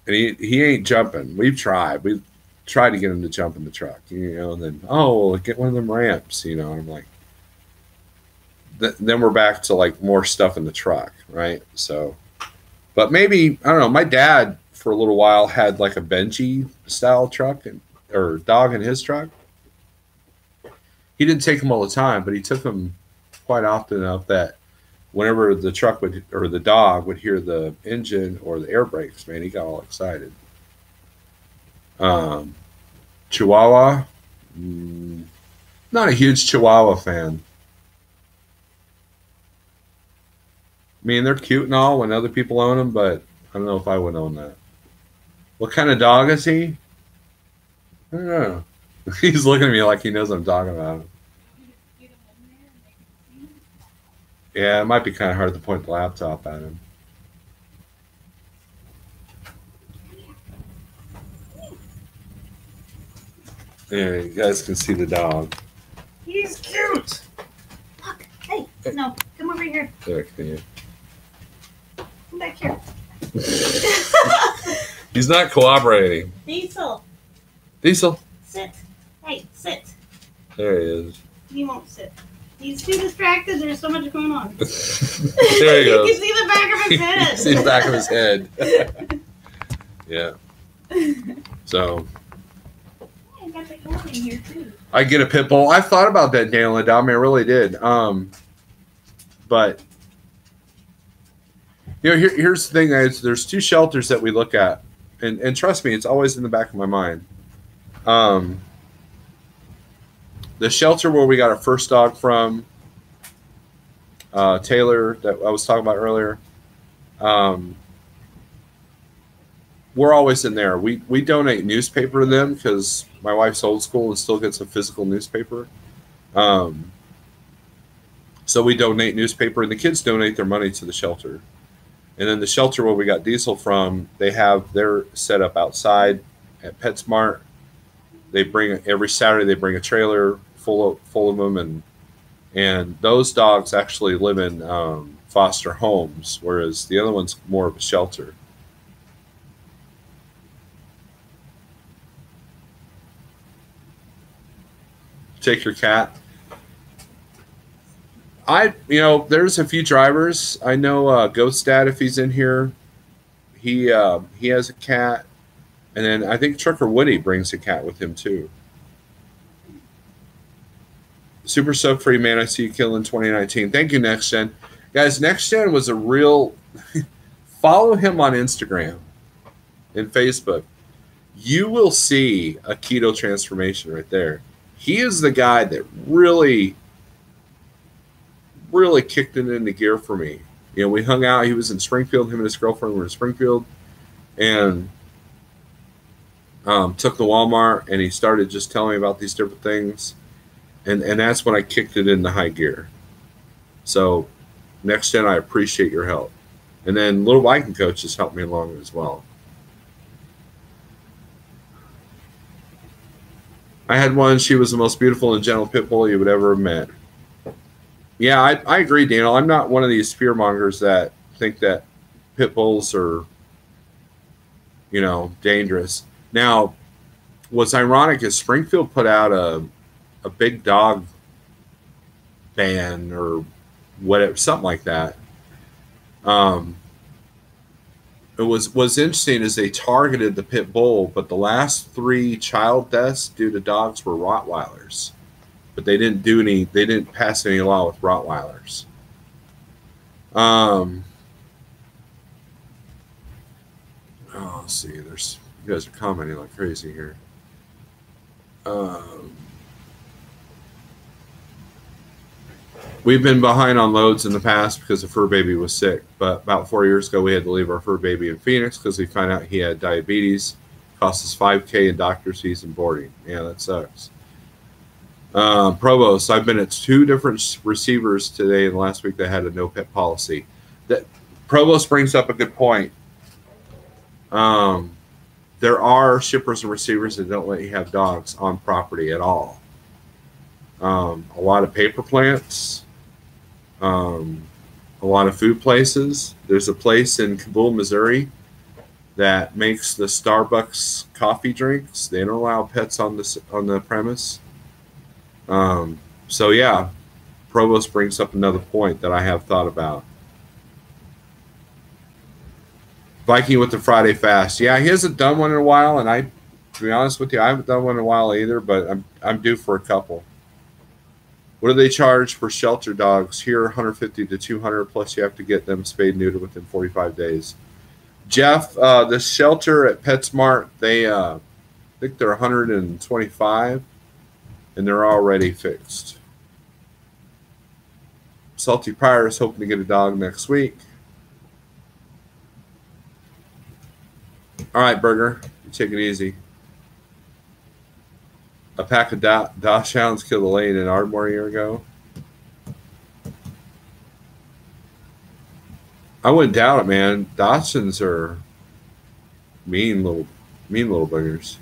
And he ain't jumping. We've tried to get him to jump in the truck, you know, and then, oh, get one of them ramps, you know, and I'm like, then we're back to like more stuff in the truck, right? So, but maybe, I don't know, my dad for a little while had like a Benji style truck or dog in his truck. He didn't take him all the time, but he took him quite often enough that whenever the truck would, or the dog would hear the engine or the air brakes, man, he got all excited. Chihuahua, not a huge Chihuahua fan. I mean, they're cute and all when other people own them, but I don't know if I would own that. What kind of dog is he? I don't know. He's looking at me like he knows what I'm talking about. Yeah, it might be kind of hard to point the laptop at him. Yeah, you guys can see the dog. He's cute. Look, hey, no, come over here. There, can you? Come back here. He's not cooperating. Diesel, Diesel. sit. Hey, sit. There he is. He won't sit. He's too distracted. There's so much going on. There he goes. You can see the back of his head. You see the back of his head. Yeah. So. I got the cat in here too. I get a pit bull. I thought about that, Daniel and Dom. I really did. But you know, here's the thing, guys. There's two shelters that we look at, and trust me, it's always in the back of my mind. The shelter where we got our first dog from, Taylor, that I was talking about earlier. We're always in there. We donate newspaper to them because my wife's old school and still gets a physical newspaper. So we donate newspaper, and the kids donate their money to the shelter. And then the shelter where we got Diesel from, they have their setup outside at PetSmart. They bring every Saturday. They bring a trailer full of them, and those dogs actually live in foster homes, whereas the other one's more of a shelter. Take your cat. There's a few drivers. I know Ghost Dad, if he's in here, he has a cat, and then I think Trucker Woody brings a cat with him too. Super Sub Free Man, I see you killing 2019. Thank you, Next Gen. Guys, Next Gen was a real follow him on Instagram and Facebook. You will see a keto transformation right there. He is the guy that really kicked it into gear for me. You know, we hung out. He was in Springfield. Him and his girlfriend were in Springfield, and took the Walmart, and he started just telling me about these different things, and that's when I kicked it into high gear. So, Next Gen, I appreciate your help, and then Little Viking Coach has helped me along as well. I had one. She was the most beautiful and gentle pit bull you would ever have met. Yeah, I agree, Daniel. I'm not one of these fear mongers that think that pit bulls are, dangerous. Now, what's ironic is Springfield put out a big dog ban or whatever, something like that. It was interesting is they targeted the pit bull, but the last 3 child deaths due to dogs were Rottweilers. But they didn't pass any law with Rottweilers. Let's see. You guys are commenting like crazy here. We've been behind on loads in the past because the fur baby was sick. But about 4 years ago, we had to leave our fur baby in Phoenix because we found out he had diabetes. Cost us $5,000 in doctor's fees and boarding. Yeah, that sucks. Provost, I've been at 2 different receivers today and last week that had a no pet policy. That Provost brings up a good point. There are shippers and receivers that don't let you have dogs on property at all. A lot of paper plants, a lot of food places. There's a place in Kabul, Missouri that makes the Starbucks coffee drinks. They don't allow pets on the premise. So yeah, Provost brings up another point that I have thought about. Viking with the Friday fast. Yeah, he hasn't done one in a while, and to be honest with you, I haven't done one in a while either, but I'm due for a couple. What do they charge for shelter dogs? Here, 150 to 200, plus you have to get them spayed and neutered within 45 days. Jeff, the shelter at PetSmart, I think they're 125, and they're already fixed. Salty Pyre is hoping to get a dog next week. All right, Burger, you take it easy. A pack of Dachshunds killed a lady in Ardmore a year ago. I wouldn't doubt it, man. Dachshunds are mean little buggers.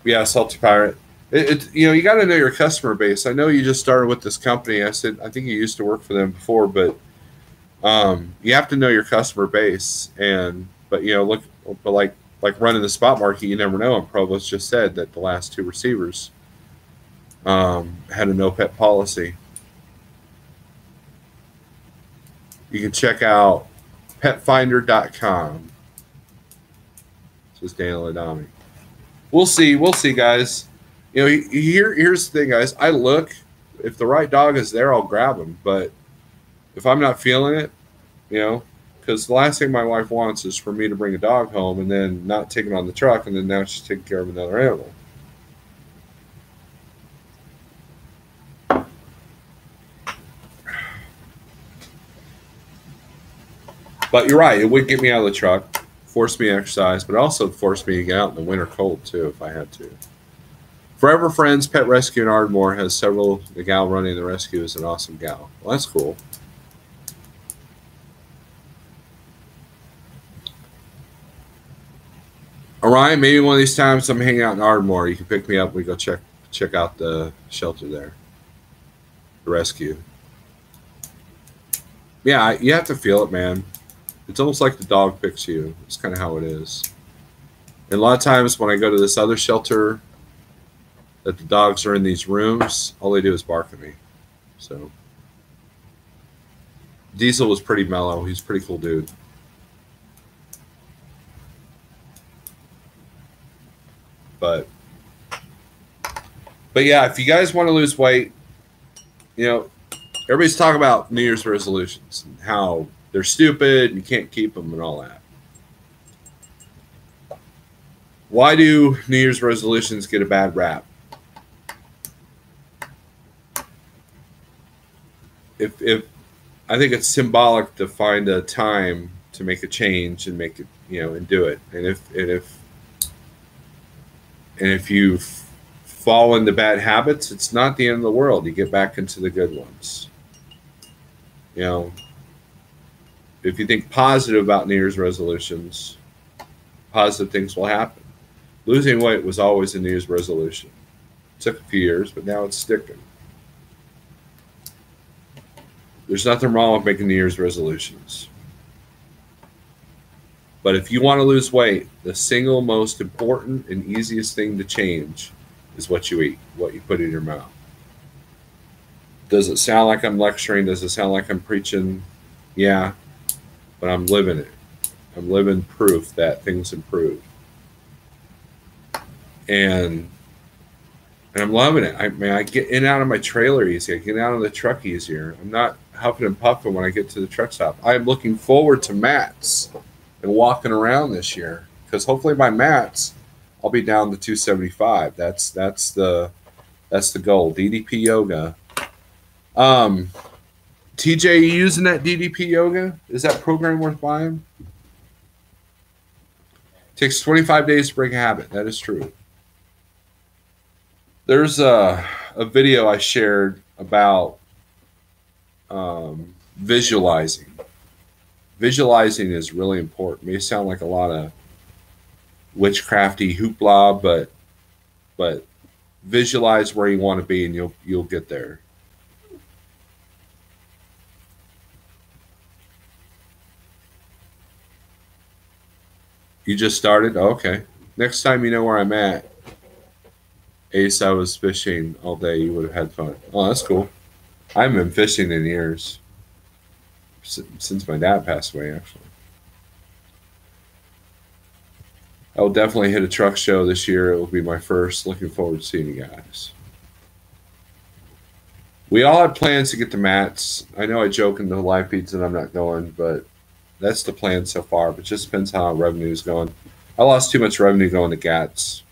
Yeah, Salty Pirate. You know, you got to know your customer base. I know you just started with this company. I said I think you used to work for them before, but you have to know your customer base. And but you know, look, but like running the spot market, you never know. And Provost just said that the last two receivers had a no pet policy. You can check out petfinder.com. This is Daniel Adami. We'll see, guys. You know, here's the thing, guys. I look, if the right dog is there, I'll grab him. But if I'm not feeling it, you know, because the last thing my wife wants is for me to bring a dog home and then not take it on the truck, and then now she's taking care of another animal. But you're right; it would get me out of the truck, force me to exercise, but also force me to get out in the winter cold too, if I had to. Forever Friends Pet Rescue in Ardmore has several. The gal running the rescue is an awesome gal. Well, that's cool. Orion, maybe one of these times I'm hanging out in Ardmore, you can pick me up. We go check out the shelter there, the rescue. Yeah, you have to feel it, man. It's almost like the dog picks you. It's kind of how it is. And a lot of times when I go to this other shelter, that the dogs are in these rooms, all they do is bark at me. So Diesel was pretty mellow. He's a pretty cool dude. But yeah, if you guys want to lose weight, you know, everybody's talking about New Year's resolutions and how they're stupid and you can't keep them and all that. Why do New Year's resolutions get a bad rap? If I think it's symbolic to find a time to make a change and make it, you know, and do it. And if you fall into bad habits, it's not the end of the world. You get back into the good ones. You know, if you think positive about New Year's resolutions, positive things will happen. Losing weight was always a New Year's resolution. It took a few years, but now it's sticking. There's nothing wrong with making New Year's resolutions. But if you want to lose weight, the single most important and easiest thing to change is what you eat, what you put in your mouth. Does it sound like I'm lecturing? Does it sound like I'm preaching? Yeah, but I'm living it. I'm living proof that things improve. And I'm loving it. I mean, I get in and out of my trailer easy. I get out of the truck easier. I'm not huffing and puffing when I get to the truck stop. I'm looking forward to mats and walking around this year because hopefully by mats I'll be down to 275. That's the goal. DDP yoga. TJ, you using that DDP yoga? Is that program worth buying? Takes 25 days to break a habit. That is true. There's a video I shared about visualizing. Visualizing is really important. It may sound like a lot of witchcrafty hoopla, but visualize where you want to be, and you'll get there. You just started? Oh, okay. Next time you know where I'm at. Ace, I was fishing all day. You would have had fun. Oh, that's cool. I haven't been fishing in years. Since my dad passed away, actually. I will definitely hit a truck show this year. It will be my first. Looking forward to seeing you guys. We all had plans to get to mats. I know I joke in the live feeds that I'm not going, but that's the plan so far. But it just depends how revenue is going. I lost too much revenue going to GATS.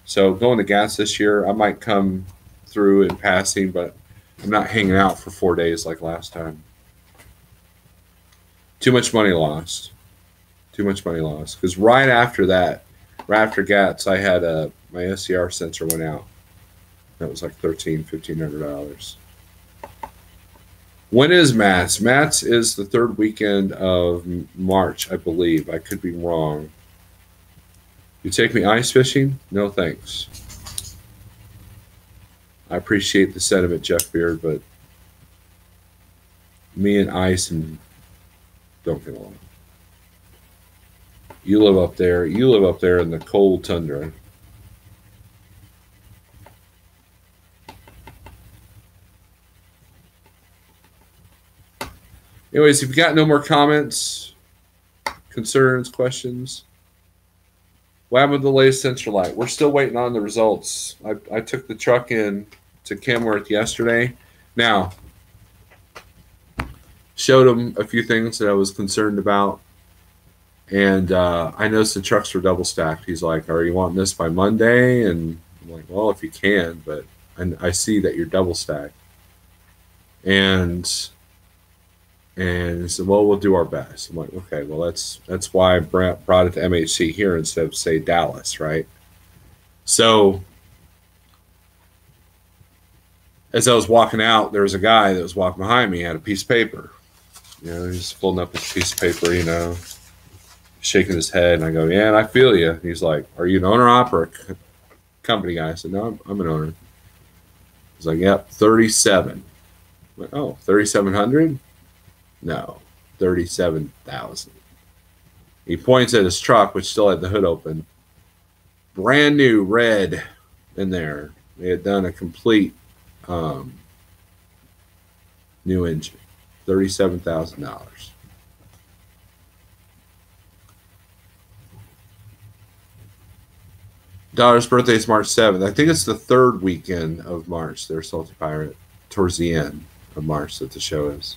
So going to GATS this year, I might come through in passing, but I'm not hanging out for 4 days like last time. Too much money lost. Too much money lost. Because right after that, right after GATS, I had my SCR sensor went out. That was like $1,500. When is MATS? MATS is the third weekend of March, I believe. I could be wrong. You take me ice fishing? No thanks. I appreciate the sentiment, Jeff Beard, but me and ice and don't get along. You live up there. You live up there in the cold tundra. Anyways, if you got no more comments, concerns, questions, what happened with the latest sensor light? We're still waiting on the results. I took the truck in to Kenworth yesterday. Now, showed him a few things that I was concerned about. And I noticed the trucks were double stacked. He's like, "Are you wanting this by Monday?" And I'm like, "Well, if you can, but I see that you're double stacked." And he said, "Well, we'll do our best." I'm like, "Okay, well, that's why I brought it to MHC here instead of, say, Dallas, right?" So as I was walking out, there was a guy that was walking behind me, had a piece of paper. He's folding up his piece of paper, shaking his head. And I go, "Yeah, and I feel you." And he's like, "Are you an owner-op or a company guy?" I said, "No, I'm an owner." He's like, "Yep, 37. I'm like, "Oh, 3,700? No, 37,000. He points at his truck, which still had the hood open. Brand new red in there. They had done a complete new engine. $37,000. Daughter's birthday is March 7th. I think it's the third weekend of March. They're Salty Pirate towards the end of March that the show is.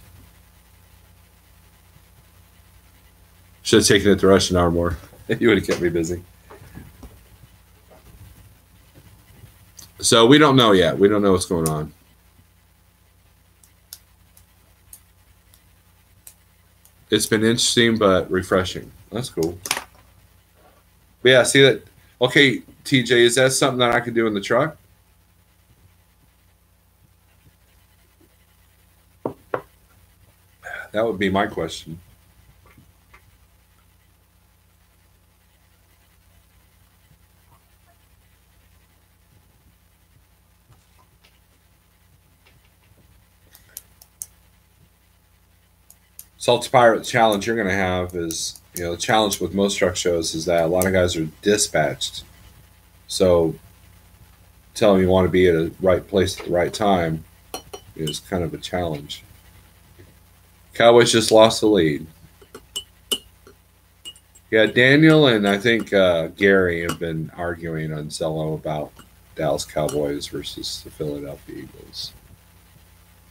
Should have taken it to Rush an hour more. You would have kept me busy. So we don't know yet. We don't know what's going on. It's been interesting but refreshing. That's cool. But yeah, see that? Okay, TJ, is that something that I could do in the truck? That would be my question. Salty Pirate challenge you're going to have is, the challenge with most truck shows is that a lot of guys are dispatched. So tell them you want to be at the right place at the right time is kind of a challenge. Cowboys just lost the lead. Yeah, Daniel and I think Gary have been arguing on Zello about Dallas Cowboys versus the Philadelphia Eagles.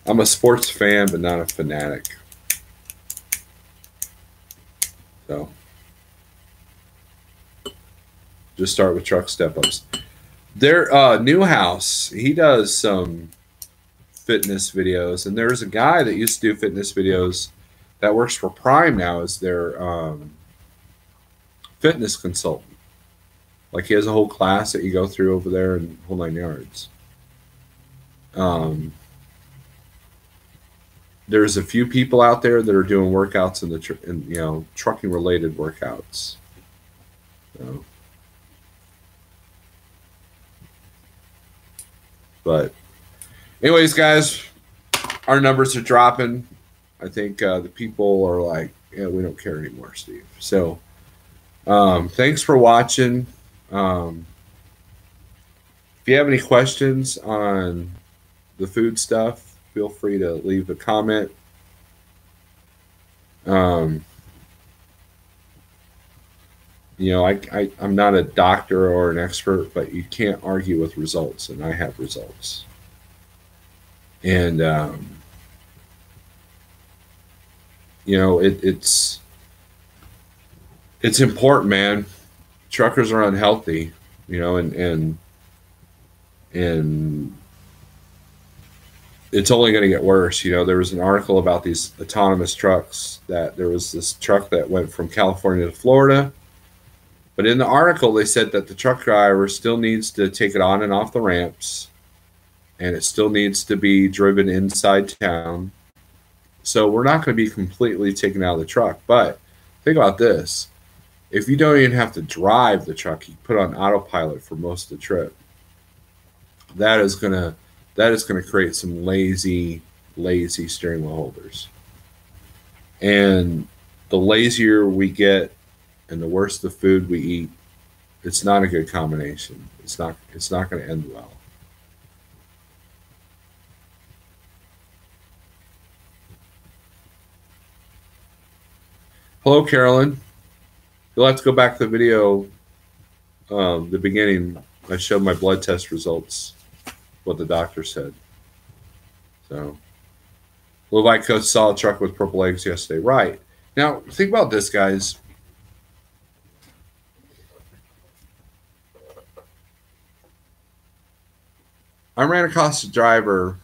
I'm a sports fan, but not a fanatic. So just start with truck step-ups. Their Newhouse, he does some fitness videos, and there's a guy that used to do fitness videos that works for Prime now as their fitness consultant. Like he has a whole class that you go through over there in whole 9 yards. There's a few people out there that are doing workouts in trucking related workouts. So, but anyways, guys, our numbers are dropping. I think the people are like, "Yeah, we don't care anymore, Steve." So thanks for watching. If you have any questions on the food stuff, feel free to leave a comment. I'm not a doctor or an expert, but you can't argue with results, and I have results. And it's important, man. Truckers are unhealthy, and it's only going to get worse. There was an article about these autonomous trucks that there was this truck that went from California to Florida. But in the article, they said that the truck driver still needs to take it on and off the ramps, and it still needs to be driven inside town. So we're not going to be completely taken out of the truck. But think about this. If you don't even have to drive the truck, you put on autopilot for most of the trip. That is gonna create some lazy steering wheel holders. And the lazier we get and the worse the food we eat, it's not a good combination. It's not going to end well. Hello, Carolyn. You'll have to go back to the video, the beginning. I showed my blood test results, what the doctor said. So, little white coat saw a truck with purple eggs yesterday. Right. Now, think about this, guys. I ran across a driver.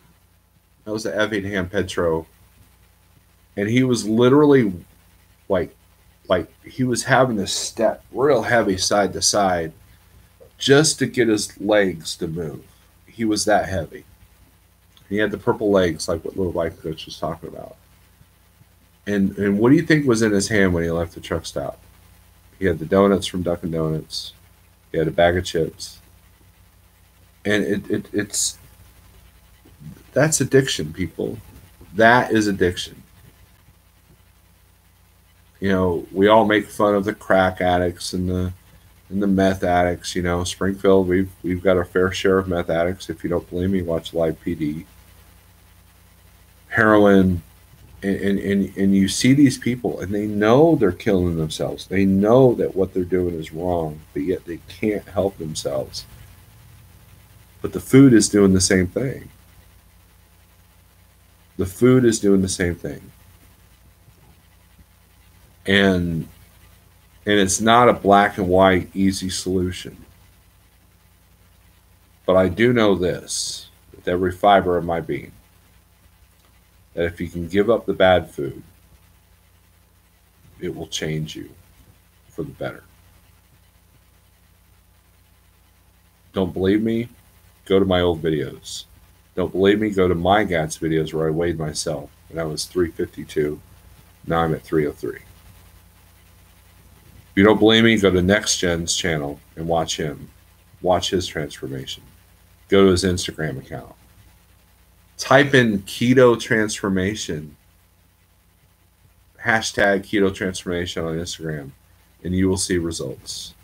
That was at Effingham Petro. And he was literally like he was having to step real heavy side to side just to get his legs to move. He was that heavy. He had the purple legs, like what little white coach was talking about. And what do you think was in his hand when he left the truck stop? He had the donuts from Dunkin' Donuts. He had a bag of chips. And it's that's addiction, people. That is addiction. You know, we all make fun of the crack addicts and the meth addicts. You know, Springfield, we've got our fair share of meth addicts. If you don't believe me, watch Live PD. Heroin, and you see these people, and they know they're killing themselves. They know that what they're doing is wrong, but yet they can't help themselves. But the food is doing the same thing. The food is doing the same thing. And it's not a black and white easy solution. But I do know this with every fiber of my being, that if you can give up the bad food, it will change you for the better. Don't believe me? Go to my old videos. Don't believe me? Go to my GATS videos where I weighed myself when I was 352. Now I'm at 303. If you don't believe me, go to Next Gen's channel and watch him. Watch his transformation. Go to his Instagram account. Type in keto transformation. Hashtag keto transformation on Instagram, and you will see results.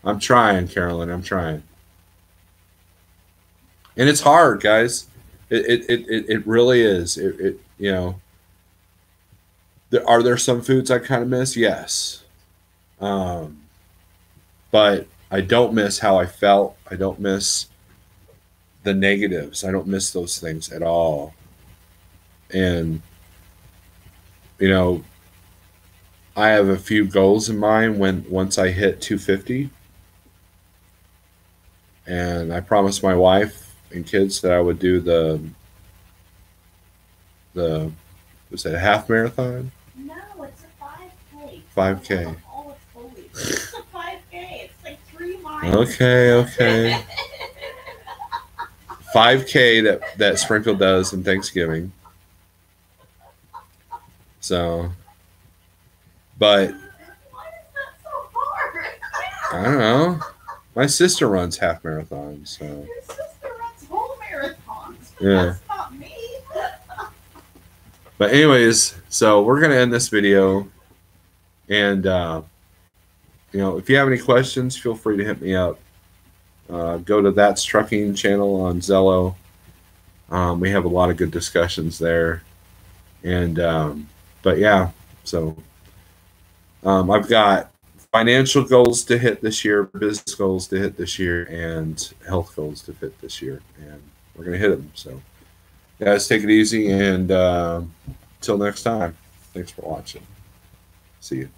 I'm trying, Carolyn. I'm trying. And it's hard, guys. It really is. You know, are there some foods I kind of miss? Yes. But I don't miss how I felt. I don't miss the negatives. I don't miss those things at all. And, you know, I have a few goals in mind once I hit 250. And I promised my wife and kids that I would do the was it a half marathon? No, it's a 5K. 5K. It's a 5K. It's like 3 miles. Okay. 5K that Springfield does in Thanksgiving. So, but Why is that so hard? I don't know. My sister runs half marathons, so Your sister runs whole marathons. yeah. That's not me. But anyways, so we're gonna end this video, and you know, if you have any questions, feel free to hit me up. Go to That's Trucking channel on Zello. We have a lot of good discussions there, and but yeah, so I've got financial goals to hit this year, business goals to hit this year, and health goals to hit this year, and we're gonna hit them. So, guys, take it easy, and till next time, thanks for watching. See you.